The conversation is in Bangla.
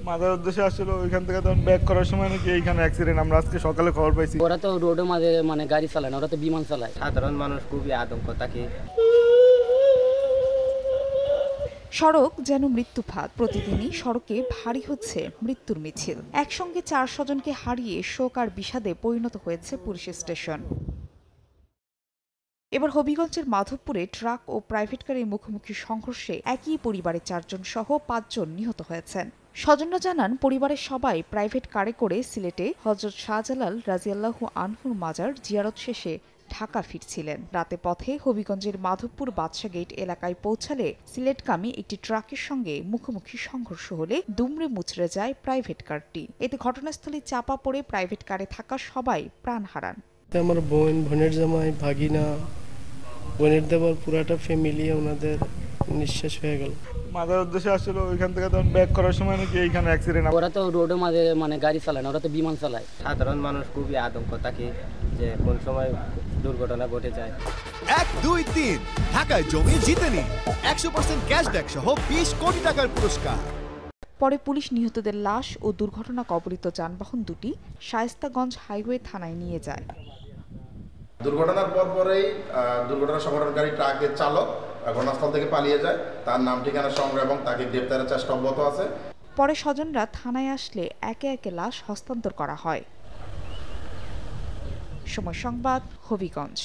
মাজার উদ্দেশ্যে আসলে ওইখান থেকে তখন ব্যাক করার সময় নাকি এইখানে অ্যাক্সিডেন্ট, আমরা আজকে সকালে খবর পাইছি। ওরা তো রোডের মাঝে গাড়ি চালায় না, ওরা তো বিমান চালায়। সাধারণ মানুষ খুবই আতঙ্ক থাকে। সড়ক যেন মৃত্যুফাঁদ, প্রতিদিনই সড়কে ভারী হচ্ছে মৃত্যুর মিছিল। একসঙ্গে 4 স্বজনকে হারিয়ে শোক আর বিষাদে পরিণত হয়েছে পুলিশ স্টেশন। এবার হবিগঞ্জের মাধবপুরে ট্রাক ও প্রাইভেট গাড়ির মুখোমুখি সংঘর্ষে একই পরিবারের 4 জন সহ 5 জন নিহত হয়েছেন। স্বজনরা জানান, পরিবারের সবাই প্রাইভেট কারে করে সিলেটে হযরত শাহজালাল রাদিয়াল্লাহু আনহুর মাজার জিয়ারত শেষে ঢাকা ফিরছিলেন। রাতে পথে হবিগঞ্জের মাধবপুর বাদশা গেট এলাকায় পৌঁছালে সিলেটগামী একটি ট্রাকের সঙ্গে মুখোমুখি সংঘর্ষ হলে দুমড়ে মুচড়ে যায় প্রাইভেট কারটি। এতে ঘটনাস্থলে চাপা পড়ে প্রাইভেট কারে থাকা সবাই প্রাণ হারান। আমার বোনের জামাই, ভাগিনা, বোনের দেবর, পুরাটা ফ্যামিলি ওনাদের নিঃশেষ হয়ে গেল। মাজার উদ্দেশ্যে আসলে ওইখান থেকে তখন ব্যাক করার সময় নাকি এইখানে অ্যাক্সিডেন্ট। ওরা তো রোডের মাঝে গাড়ি চালায় না, ওরা তো বিমান চালায়। সাধারণ মানুষ খুবই আতঙ্ক থাকে যে কোন সময় দুর্ঘটনা ঘটে যায়। 1, 2, 3 ঢাকায় জমি জিতে নিন 100% ক্যাশব্যাক সহ 20 কোটি টাকার পুরস্কার। পরে পুলিশ নিহতদের লাশ ও দুর্ঘটনা কবলিত যানবাহন দুটি শায়েস্তাগঞ্জ হাইওয়ে থানায় নিয়ে যায়। দুর্ঘটনার পরেই দুর্ঘটনা সংঘটনকারী ট্রাকের চালক ঘটনাস্থল থেকে পালিয়ে যায়। তার নাম ঠিকানা সংগ্রহ এবং তাকে গ্রেপ্তারের চেষ্টা অব্যাহত আছে। পরে স্বজনরা থানায় আসলে একে একে লাশ হস্তান্তর করা হয়। সময় সংবাদ, হবিগঞ্জ।